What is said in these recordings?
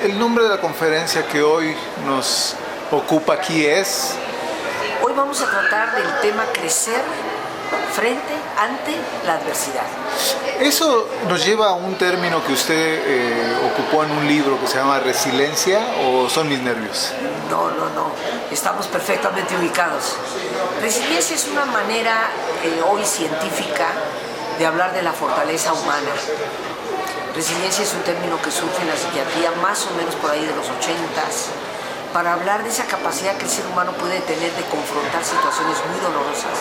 el nombre de la conferencia que hoy nos ocupa aquí es... Hoy vamos a tratar del tema crecer ante la adversidad. Eso nos lleva a un término que usted ocupó en un libro que se llama resiliencia, ¿o son mis nervios? No, estamos perfectamente ubicados. Resiliencia es una manera hoy científica de hablar de la fortaleza humana. Resiliencia es un término que surge en la psiquiatría más o menos por ahí de los 80s, para hablar de esa capacidad que el ser humano puede tener de confrontar situaciones muy dolorosas,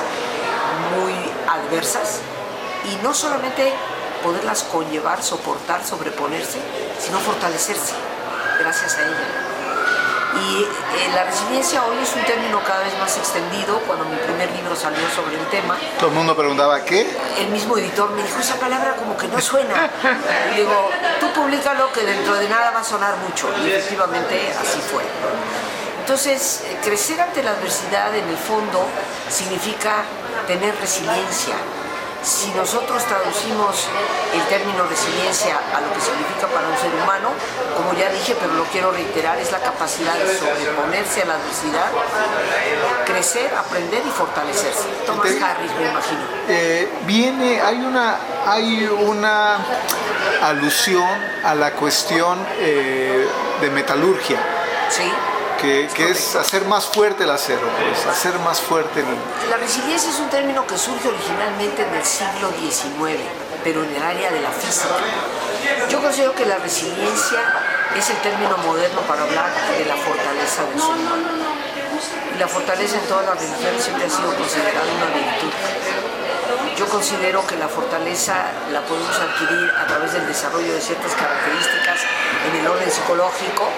muy adversas, y no solamente poderlas conllevar, soportar, sobreponerse, sino fortalecerse gracias a ella. Y la resiliencia hoy es un término cada vez más extendido. Cuando mi primer libro salió sobre el tema, todo el mundo preguntaba ¿qué? El mismo editor me dijo, esa palabra como que no suena. Y digo, tú públicalo que dentro de nada va a sonar mucho. Y efectivamente así fue. Entonces, crecer ante la adversidad en el fondo significa tener resiliencia. Si nosotros traducimos el término resiliencia a lo que significa para un ser humano, como ya dije, pero lo quiero reiterar, es la capacidad de sobreponerse a la adversidad, crecer, aprender y fortalecerse. Thomas Harris, me imagino. Hay una alusión a la cuestión de metalurgia. Sí. Que es hacer más fuerte el acero, pues, hacer más fuerte La resiliencia es un término que surge originalmente en el siglo XIX, pero en el área de la física. Yo considero que la resiliencia es el término moderno para hablar de la fortaleza del ser humano. Y la fortaleza en todas las religiones siempre ha sido considerada una virtud. Yo considero que la fortaleza la podemos adquirir a través del desarrollo de ciertas características en el orden psicológico,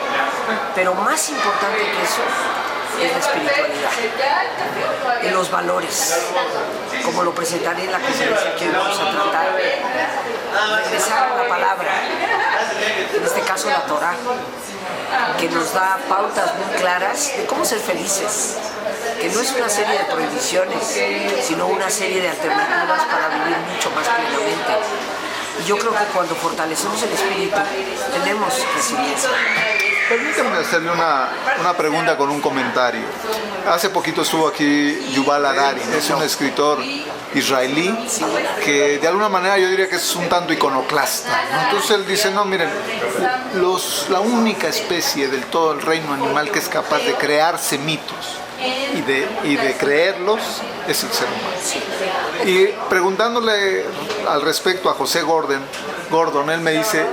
pero más importante que eso es la espiritualidad, en los valores, como lo presentaré en la conferencia que hoy vamos a tratar. Regresar a la palabra, en este caso la Torá, que nos da pautas muy claras de cómo ser felices, que no es una serie de prohibiciones, sino una serie de alternativas para vivir mucho más plenamente. Y yo creo que cuando fortalecemos el espíritu, tenemos resiliencia. Permítame hacerle una pregunta con un comentario. Hace poquito estuvo aquí Yuval Harari, es un escritor israelí que de alguna manera yo diría que es un tanto iconoclasta, ¿no? Entonces él dice, no, miren, la única especie del todo el reino animal que es capaz de crearse mitos y de creerlos es el ser humano. Y preguntándole al respecto a José Gordon, él me dice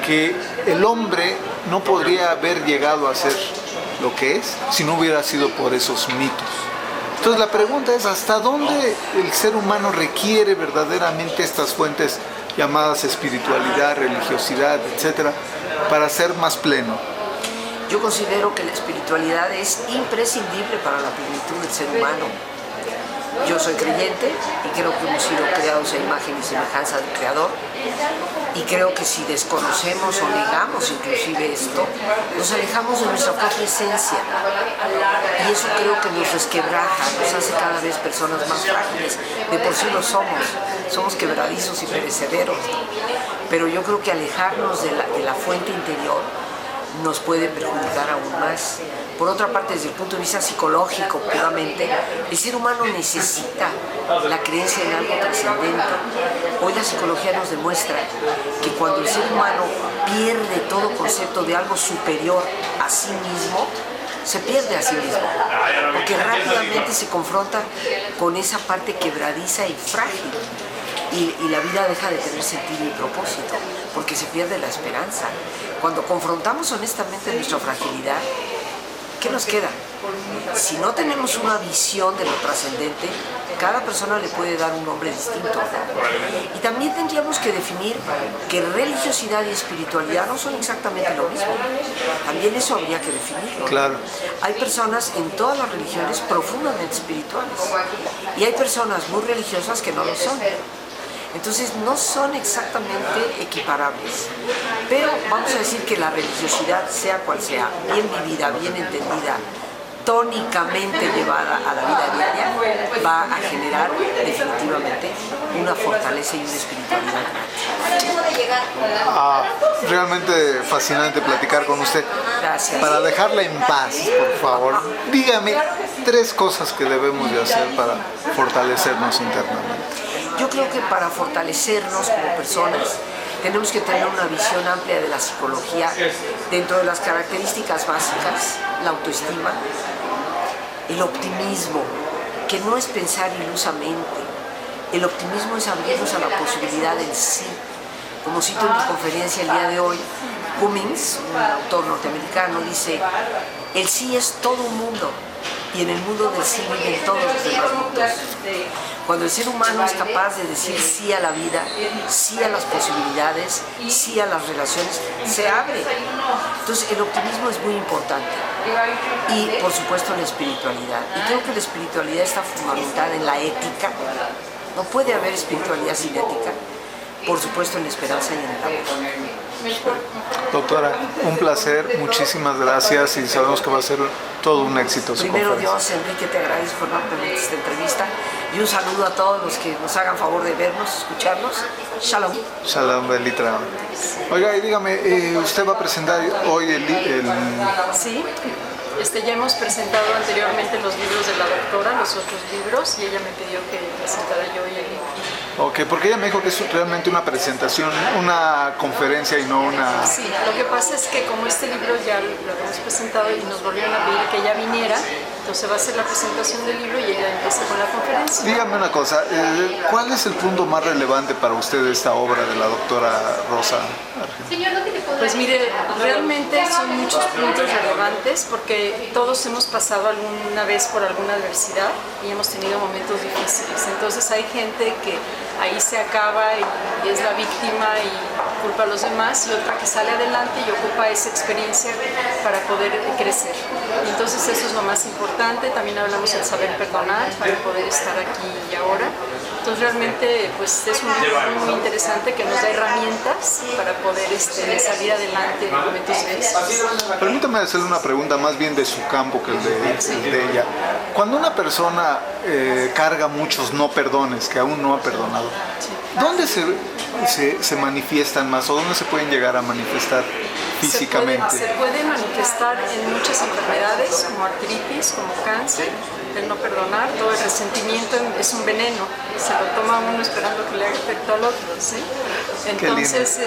que el hombre no podría haber llegado a ser lo que es si no hubiera sido por esos mitos. Entonces la pregunta es, ¿hasta dónde el ser humano requiere verdaderamente estas fuentes llamadas espiritualidad, religiosidad, etcétera, para ser más pleno? Yo considero que la espiritualidad es imprescindible para la plenitud del ser humano. Yo soy creyente y creo que hemos sido creados a imagen y semejanza del Creador, y creo que si desconocemos o negamos inclusive esto, nos alejamos de nuestra propia esencia, y eso creo que nos resquebraja, nos hace cada vez personas más frágiles. De por sí lo somos quebradizos y perecederos, pero yo creo que alejarnos de la fuente interior nos puede perjudicar aún más. Por otra parte, desde el punto de vista psicológico, puramente, el ser humano necesita la creencia en algo trascendente. Hoy la psicología nos demuestra que cuando el ser humano pierde todo concepto de algo superior a sí mismo, se pierde a sí mismo, porque rápidamente se confronta con esa parte quebradiza y frágil. Y la vida deja de tener sentido y propósito, porque se pierde la esperanza. Cuando confrontamos honestamente nuestra fragilidad, ¿qué nos queda? Si no tenemos una visión de lo trascendente, cada persona le puede dar un nombre distinto. Y también tendríamos que definir que religiosidad y espiritualidad no son exactamente lo mismo. También eso habría que definirlo. Claro. Hay personas en todas las religiones profundamente espirituales, y hay personas muy religiosas que no lo son. Entonces no son exactamente equiparables, pero vamos a decir que la religiosidad, sea cual sea, bien vivida, bien entendida, tónicamente llevada a la vida diaria, va a generar definitivamente una fortaleza y una espiritualidad. Realmente fascinante platicar con usted. Gracias. Para dejarla en paz, por favor, dígame 3 cosas que debemos de hacer para fortalecernos internamente. Yo creo que para fortalecernos como personas tenemos que tener una visión amplia de la psicología dentro de las características básicas, la autoestima, el optimismo, que no es pensar ilusamente. El optimismo es abrirnos a la posibilidad del sí. Como cito en mi conferencia el día de hoy, Cummings, un autor norteamericano, dice: el sí es todo un mundo y en el mundo del sí viven todos los demás mundos. Cuando el ser humano es capaz de decir sí a la vida, sí a las posibilidades, sí a las relaciones, se abre. Entonces el optimismo es muy importante. Y por supuesto la espiritualidad. Y creo que la espiritualidad está fundamentada en la ética. No puede haber espiritualidad sin ética. Por supuesto en la esperanza y en el amor. Doctora, un placer, muchísimas gracias y sabemos que va a ser todo un éxito su Primero conferencia. Dios, Enrique, te agradezco enormemente esta entrevista y un saludo a todos los que nos hagan favor de vernos, escucharnos. Shalom. Shalom, Belitra. Oiga, y dígame, usted va a presentar hoy Sí, ya hemos presentado anteriormente los libros de la doctora, los otros libros, y ella me pidió que presentara yo hoy el libro. Ok, porque ella me dijo que es realmente una presentación, una conferencia y no una... Sí, lo que pasa es que como este libro ya lo habíamos presentado y nos volvieron a pedir que ella viniera, entonces va a ser la presentación del libro y ella empieza con la conferencia. Dígame una cosa, ¿cuál es el punto más relevante para usted de esta obra de la doctora Rosa Argentino? Pues mire, realmente son muchos puntos relevantes porque todos hemos pasado alguna vez por alguna adversidad y hemos tenido momentos difíciles. Entonces hay gente que ahí se acaba y es la víctima y culpa a los demás, y otra que sale adelante y ocupa esa experiencia para poder crecer. Y entonces eso es lo más importante. También hablamos del saber perdonar para poder estar aquí y ahora. Entonces realmente pues es un libro muy interesante que nos da herramientas para poder salir adelante en momentos difíciles. Permítame hacerle una pregunta más bien de su campo que el de ella. Cuando una persona carga muchos no perdones, que aún no ha perdonado, ¿dónde se manifiestan más o dónde se pueden llegar a manifestar físicamente? Se puede manifestar en muchas enfermedades como artritis, como cáncer, el no perdonar, todo el resentimiento es un veneno, se lo toma uno esperando que le haga efecto al otro, ¿sí? Entonces,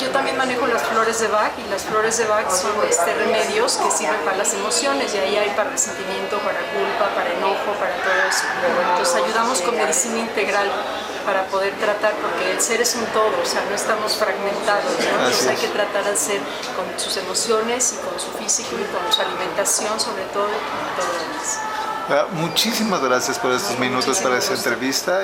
yo también manejo las flores de Bach, y las flores de Bach son remedios que sirven para las emociones, y ahí hay para resentimiento, para culpa, para enojo, para todo eso. Entonces ayudamos con medicina integral para poder tratar, porque el ser es un todo, o sea, no estamos fragmentados, ¿no? Entonces hay que tratar de ser con sus emociones y con su físico y con su alimentación, sobre todo, y todo lo demás. Muchísimas gracias por estos minutos para esta entrevista.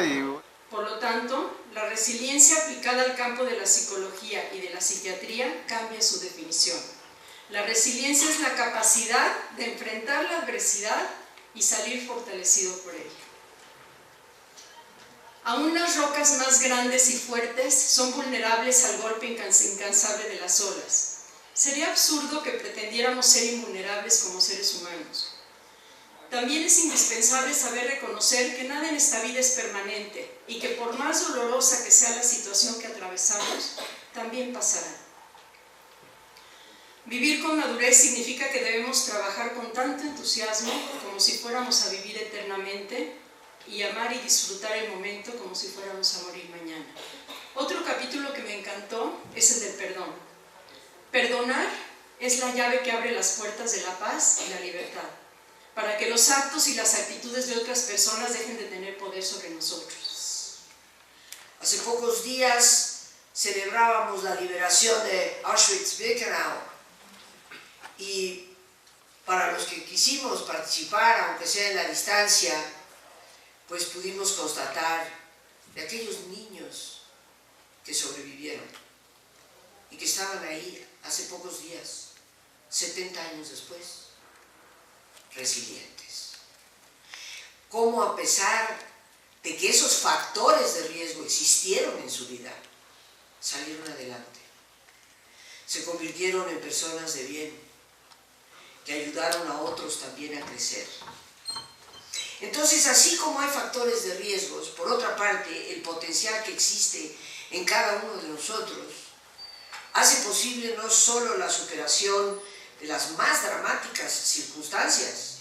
Por lo tanto, la resiliencia aplicada al campo de la psicología y de la psiquiatría cambia su definición. La resiliencia es la capacidad de enfrentar la adversidad y salir fortalecido por ella. Aún las rocas más grandes y fuertes son vulnerables al golpe incansable de las olas. Sería absurdo que pretendiéramos ser invulnerables como seres humanos. También es indispensable saber reconocer que nada en esta vida es permanente y que por más dolorosa que sea la situación que atravesamos, también pasará. Vivir con madurez significa que debemos trabajar con tanto entusiasmo como si fuéramos a vivir eternamente, y amar y disfrutar el momento como si fuéramos a morir mañana. Otro capítulo que me encantó es el del perdón. Perdonar es la llave que abre las puertas de la paz y la libertad, para que los actos y las actitudes de otras personas dejen de tener poder sobre nosotros. Hace pocos días celebrábamos la liberación de Auschwitz-Birkenau, y para los que quisimos participar, aunque sea en la distancia, pues pudimos constatar de aquellos niños que sobrevivieron y que estaban ahí hace pocos días, 70 años después, resilientes. Cómo a pesar de que esos factores de riesgo existieron en su vida, salieron adelante, se convirtieron en personas de bien que ayudaron a otros también a crecer. Entonces, así como hay factores de riesgos, por otra parte, el potencial que existe en cada uno de nosotros hace posible no solo la superación de las más dramáticas circunstancias,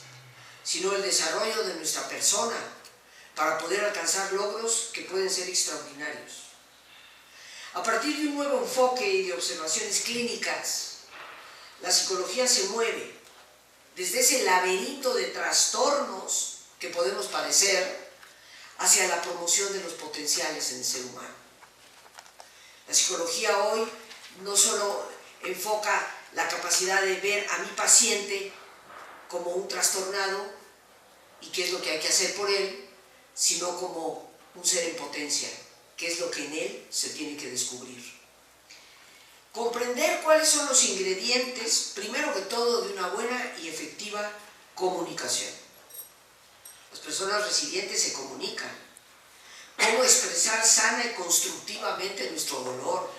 sino el desarrollo de nuestra persona para poder alcanzar logros que pueden ser extraordinarios. A partir de un nuevo enfoque y de observaciones clínicas, la psicología se mueve desde ese laberinto de trastornos que podemos padecer hacia la promoción de los potenciales en el ser humano. La psicología hoy no solo enfoca la capacidad de ver a mi paciente como un trastornado y qué es lo que hay que hacer por él, sino como un ser en potencia, qué es lo que en él se tiene que descubrir. Comprender cuáles son los ingredientes, primero que todo, de una buena y efectiva comunicación. Las personas resilientes se comunican. Cómo expresar sana y constructivamente nuestro dolor.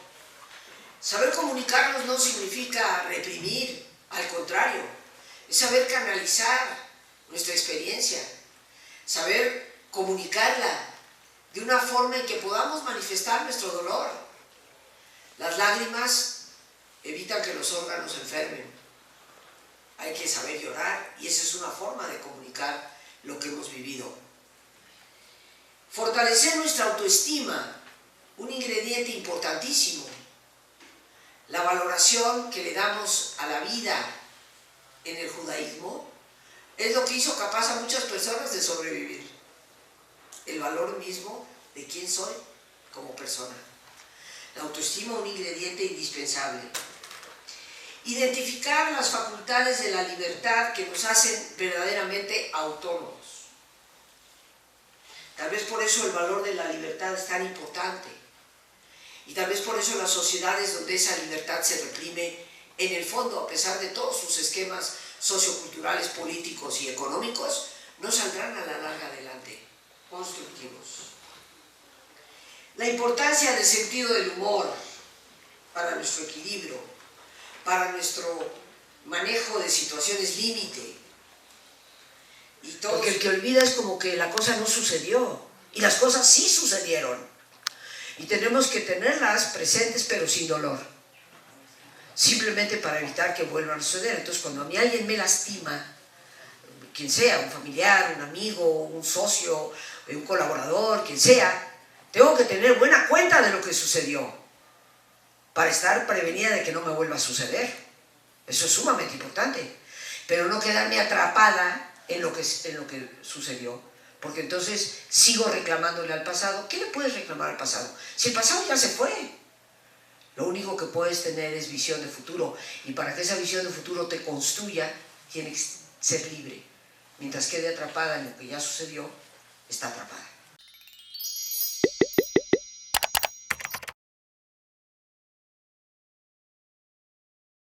Saber comunicarnos no significa reprimir, al contrario, es saber canalizar nuestra experiencia, saber comunicarla de una forma en que podamos manifestar nuestro dolor. Las lágrimas evitan que los órganos se enfermen. Hay que saber llorar y esa es una forma de comunicar lo que hemos vivido. Fortalecer nuestra autoestima, un ingrediente importantísimo. La valoración que le damos a la vida en el judaísmo es lo que hizo capaz a muchas personas de sobrevivir. El valor mismo de quién soy como persona. La autoestima, un ingrediente indispensable. Identificar las facultades de la libertad que nos hacen verdaderamente autónomos. Tal vez por eso el valor de la libertad es tan importante. Y tal vez por eso las sociedades donde esa libertad se reprime, en el fondo, a pesar de todos sus esquemas socioculturales, políticos y económicos, no saldrán a la larga adelante, constructivos. La importancia del sentido del humor para nuestro equilibrio, para nuestro manejo de situaciones límite. Porque el que olvida es como que la cosa no sucedió, y las cosas sí sucedieron. Y tenemos que tenerlas presentes, pero sin dolor. Simplemente para evitar que vuelvan a suceder. Entonces, cuando a mí alguien me lastima, quien sea, un familiar, un amigo, un socio, un colaborador, quien sea, tengo que tener buena cuenta de lo que sucedió para estar prevenida de que no me vuelva a suceder. Eso es sumamente importante. Pero no quedarme atrapada en lo que sucedió. Porque entonces sigo reclamándole al pasado. ¿Qué le puedes reclamar al pasado? Si el pasado ya se fue. Lo único que puedes tener es visión de futuro. Y para que esa visión de futuro te construya, tienes que ser libre. Mientras quede atrapada en lo que ya sucedió, está atrapada.